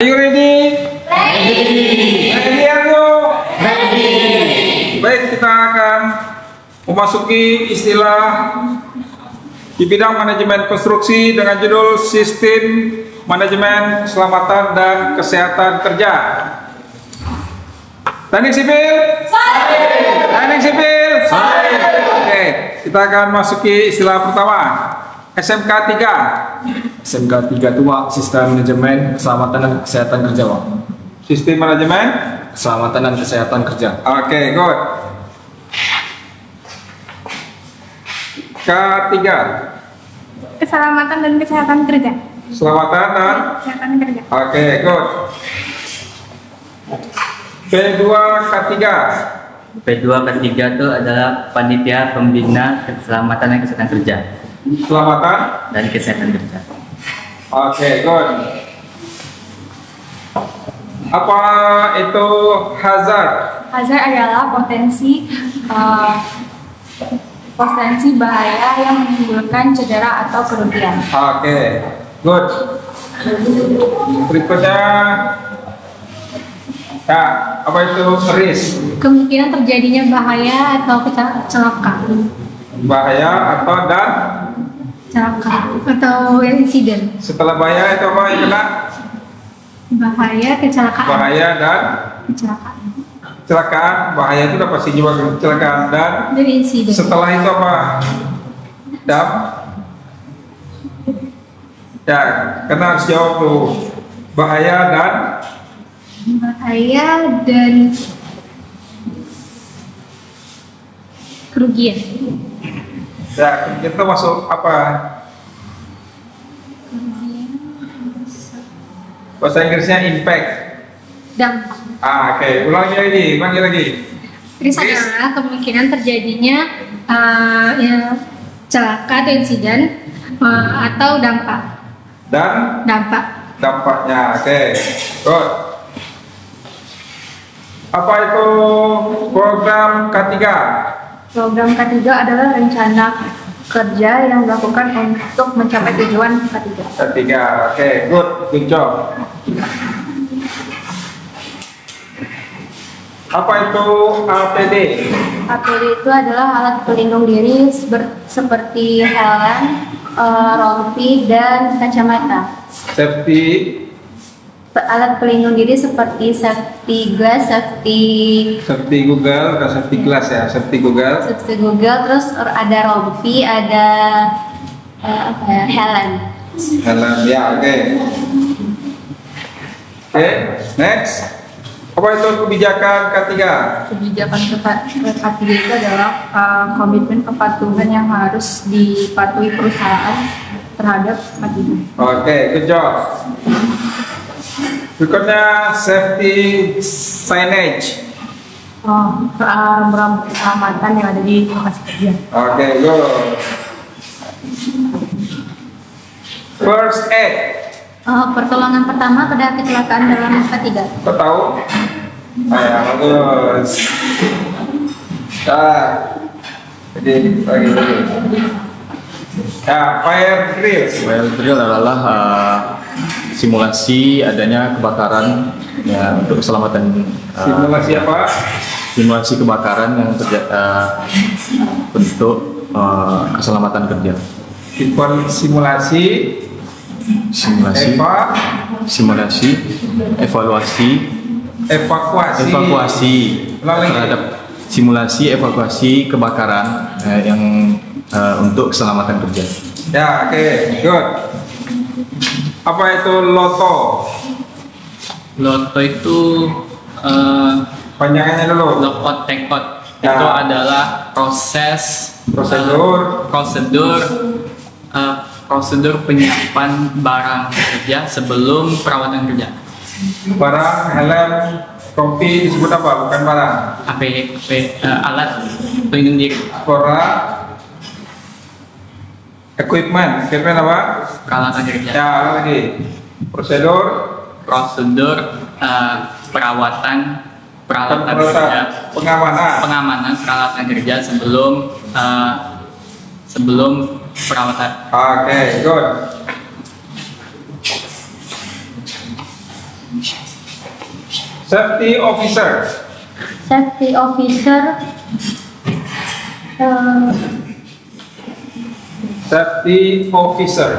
Are you ready? Ready. Ready are you? Ready. Baik, kita akan memasuki istilah di bidang manajemen konstruksi dengan judul Sistem Manajemen Keselamatan dan Kesehatan Kerja. Teknik sipil? Teknik sipil? Oke, kita akan masuki istilah pertama. SMK 3. SMK 3 itu Wak, Sistem Manajemen Keselamatan dan Kesehatan Kerja, Wak. Sistem manajemen Keselamatan dan Kesehatan Kerja. Oke, good. K3. Keselamatan dan kesehatan kerja. Keselamatan dan Kesehatan kerja. Oke, good. P2 K3. P2 K3 itu adalah Panitia Pembina Keselamatan dan Kesehatan Kerja Keselamatan dan Kesehatan Kerja. Oke, good. Apa itu hazard? Hazard adalah potensi bahaya yang menimbulkan cedera atau kerugian. Oke, good. Berikutnya, ya, apa itu risk? Kemungkinan terjadinya bahaya atau kecelakaan. Bahaya atau dan Kecelakaan atau insiden. setelah bahaya itu apa yang kena? Bahaya, kecelakaan. Bahaya dan Kecelakaan. kecelakaan. Bahaya itu dapat pasti jiwa kecelakaan dan Dan insiden. setelah itu apa? Dam? Ya, karena harus jawab tuh. Bahaya dan Bahaya dan kerugian. ya, kita masuk apa? Bahasa Inggrisnya impact. Dampak. Oke, ulangi lagi. Risk adalah kemungkinan terjadinya celaka atau insiden atau dampak. Dan dampaknya. Oke, good. Apa itu program K3? Program K3 adalah rencana kerja yang dilakukan untuk mencapai tujuan K3. K3, oke, good job. Apa itu APD? APD itu adalah alat pelindung diri seperti helm, rompi, dan kacamata. Safety Alat pelindung diri seperti safety glass, safety Google, atau safety glass ya, safety Google. terus ada rompi, ada helm. Helm ya, oke. Oke, next. Apa itu kebijakan K3? Kebijakan K3 itu adalah komitmen kepatuhan yang harus dipatuhi perusahaan terhadap K3. Oke, good job. Berikutnya safety signage. Rambu-rambu keselamatan yang ada di lokasi kerja. Oke, good. First aid. Pertolongan pertama pada kecelakaan dalam K3. Kau tahu? Ya, bagus. Jadi lagi. Ya, fire drills. Fire drill adalah simulasi adanya kebakaran ya, untuk keselamatan. Simulasi apa? Simulasi kebakaran yang untuk keselamatan kerja. Simulasi, Simulasi, evakuasi terhadap simulasi evakuasi kebakaran yang untuk keselamatan kerja. Ya, oke, good. Apa itu loto? Loto itu Panjangannya dulu. lock out take out. Ya. Itu adalah prosedur penyiapan barang kerja sebelum perawatan kerja. Barang, helm, rompi disebut apa? Bukan barang. Alat pelindung diri. Equipment apa? Peralatan kerja. Ya, lagi. Prosedur Peralatan kerja, pengamanan peralatan kerja sebelum perawatan. Oke, good. Safety officer. Safety officer. Safety officer.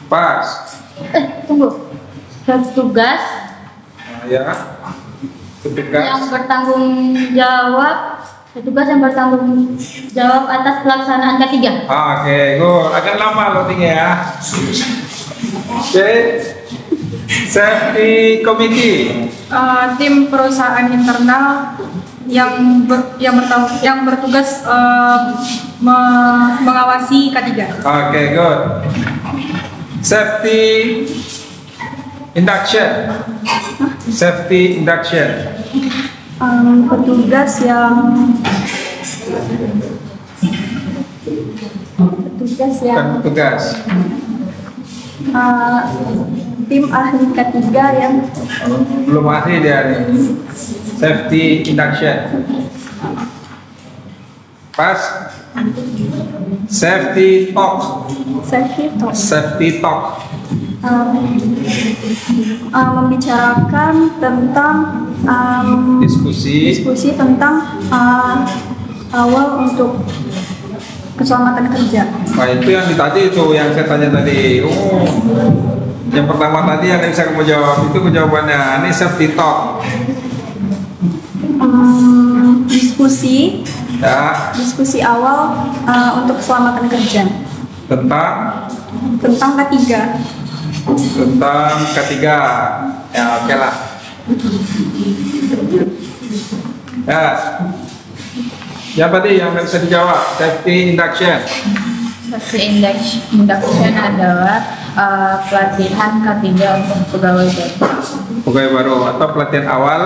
Pas. Tunggu. Petugas Nah, ya. Petugas. yang bertanggung jawab. Petugas yang bertanggung jawab atas pelaksanaan K3. Oke, good. Agak lama loadingnya ya. Oke. Safety committee. Tim perusahaan internal yang bertugas mengawasi K3. Oke, good. Safety induction. Safety induction. Petugas Bukan petugas. tim ahli K3 yang Belum ahli dia nih. Safety induction. Pas. Safety talk. Safety talk. membicarakan tentang Diskusi. tentang awal untuk keselamatan kerja. Nah, itu yang tadi itu yang saya tanya tadi. Oh, yang pertama tadi yang bisa kamu jawab itu jawabannya. Ini safety talk. Ya, Diskusi awal untuk keselamatan kerja tentang tentang K3. Ya, oke lah. Ya. Ya tadi yang nggak bisa dijawab, safety induction. Safety induction adalah pelatihan K3 untuk pegawai baru. Pegawai baru atau pelatihan awal.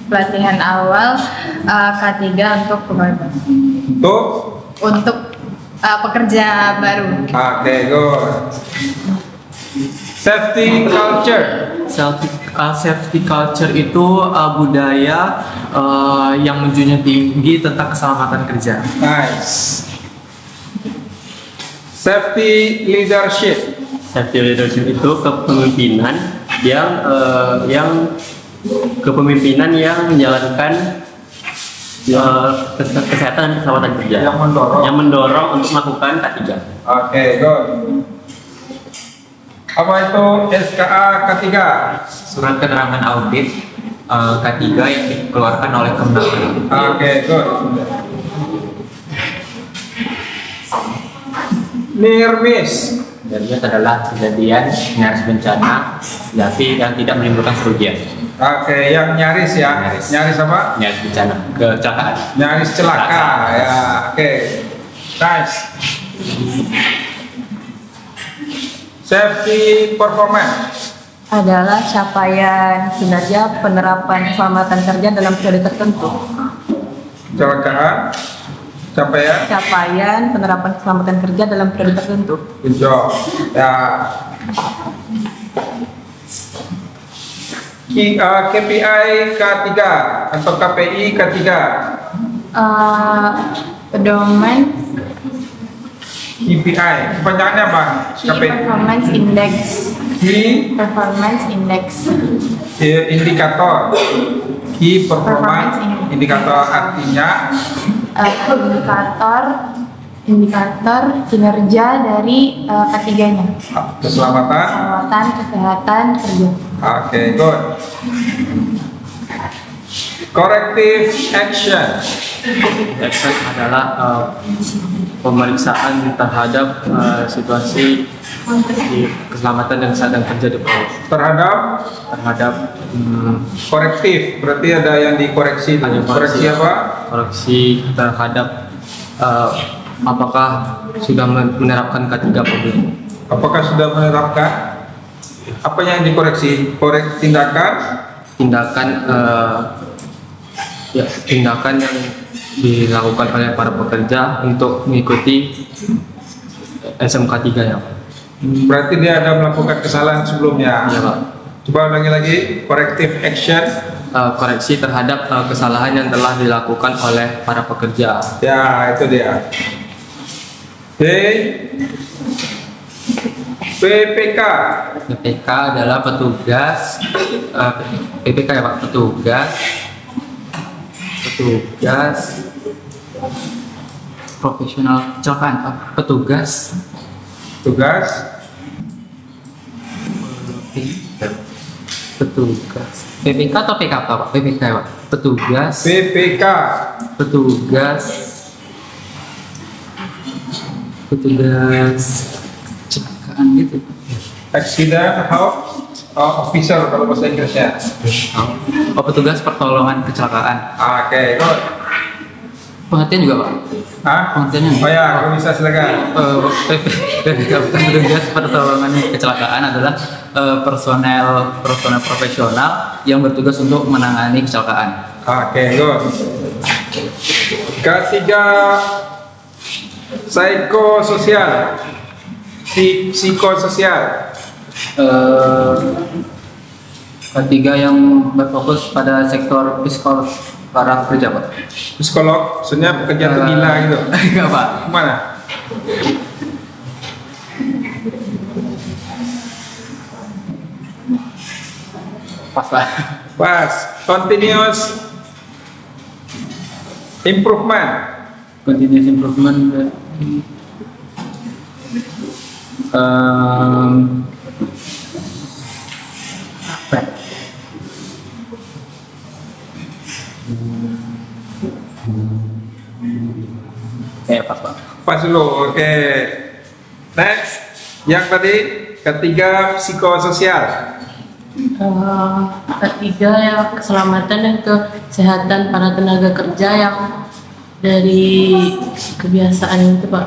Pelatihan awal K3 untuk pegawai baru. Untuk Pekerja baru. oke, good. Safety culture. Safety culture itu budaya yang menjunjung tinggi tentang keselamatan kerja. Nice. Safety leadership. Safety leadership itu kepemimpinan yang menjalankan kesehatan dan keselamatan kerja. Yang mendorong untuk melakukan K3. Oke, good. Apa itu SKA K3? Surat keterangan audit K3 yang dikeluarkan oleh Kementerian. Oke, good. Near miss. Near adalah kejadian nyaris bencana tapi yang tidak menimbulkan kerugian. Oke, yang nyaris ya. Nyaris apa? Nyaris bencana, kecelakaan. Nyaris celaka. Ya, oke. Nice. Safety performance. Adalah capaian kinerja penerapan keselamatan kerja dalam periode tertentu. Kecelakaan. Capaian penerapan keselamatan kerja dalam periode tertentu. Good job. Ya. KPI K3 atau KPI K3. Pedoman KPI. Kepanjangannya apa? Key Performance Index. Key Performance Index. indikator. Key performance Performance indikator artinya indikator kinerja dari K3-nya. keselamatan. Kesehatan kerja. Oke, good. Corrective action. Action adalah pemeriksaan terhadap situasi di keselamatan dan kesehatan kerja di bawah. terhadap Korektif, berarti ada yang dikoreksi. Koreksi apa? koreksi terhadap apakah sudah menerapkan K3 atau belum. Apakah sudah menerapkan? Apa yang dikoreksi? Tindakan tindakan yang dilakukan oleh para pekerja untuk mengikuti SMK 3 ya. Berarti dia ada melakukan kesalahan sebelumnya. Iya, Pak. Coba ulangi lagi. Corrective action. koreksi terhadap kesalahan yang telah dilakukan oleh para pekerja. Ya, itu dia. P PPK. PPK adalah petugas PPK ya Pak, petugas profesional kecelakaan, petugas PPK atau PKK Pak? PPK ya Pak, petugas PPK. kecelakaan gitu. Accident Health Officer kalau bahasa Inggrisnya. Oh, petugas pertolongan kecelakaan. Oke, good. Pengertian juga Pak? Hah? Pengertiannya? Oh ya, kalau bisa silakan. PPK petugas pertolongan kecelakaan adalah personel profesional yang bertugas untuk menangani kecelakaan. Oke, good. Ketiga, psikososial. Psikososial. Ketiga yang berfokus pada sektor psikolog para pekerja Pak. Psikolog, maksudnya pekerja tuh gila gitu. Enggak Pak. Mana? Pas Pak. Pas. Continuous improvement. Continuous improvement. Apa ya? Pas Pak. Pas dulu. Oke. Next. Yang tadi ketiga psikososial. Ketiga ya keselamatan dan kesehatan para tenaga kerja yang dari kebiasaan itu Pak,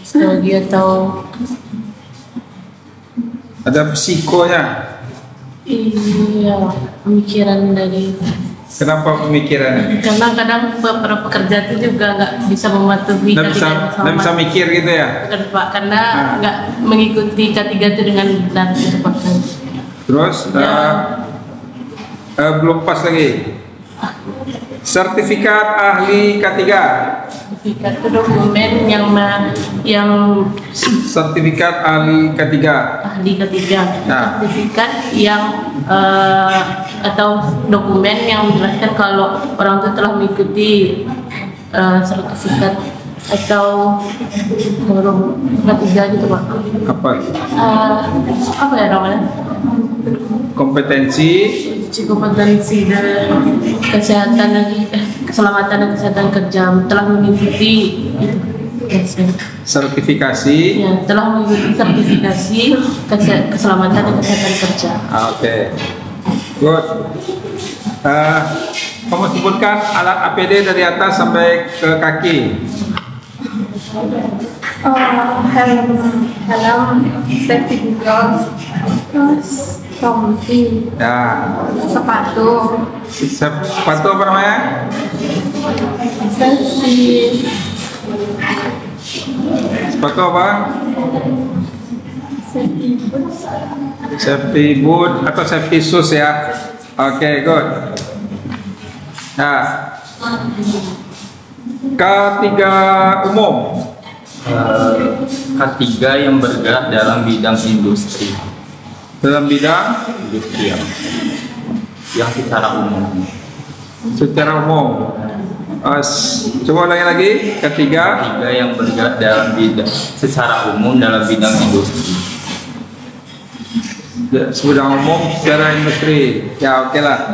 psikologi atau Ada psikonya. iya pemikiran dari, Kenapa pemikirannya? karena kadang para pekerja itu juga nggak bisa mematuhi Nggak bisa keselamatan. mikir gitu ya? Bukan, Pak, karena nggak mengikuti K3 itu dengan benar gitu Pak. Terus Ya. belum pas lagi. Sertifikat ahli K3. Sertifikat itu dokumen yang Sertifikat ahli K3. ahli K3. Nah. Sertifikat yang atau dokumen yang menjelaskan kalau orang itu telah mengikuti sertifikat atau forum K3 gitu Pak. Apa? Apa ya namanya? Kompetensi. Kompetensi dan kesehatan dan keselamatan dan kesehatan kerja telah mengikuti Sertifikasi. ya, telah mengikuti sertifikasi keselamatan dan kesehatan kerja. Oke. Good. Kamu sebutkan alat APD dari atas sampai ke kaki. Helm, safety gloves, terus rompi, Ya. sepatu, Sepatu apa namanya? safety, Sepatu apa? safety boots, Safety boot atau safety shoes ya. Oke, good. Nah, K3 umum. K3 yang bergerak dalam bidang industri Dalam bidang industrial yang secara umum. secara umum. Coba ulangi lagi. Ketiga. K3 yang bergerak dalam bidang secara umum dalam bidang industri. Bidang umum secara industri. Ya, oke lah.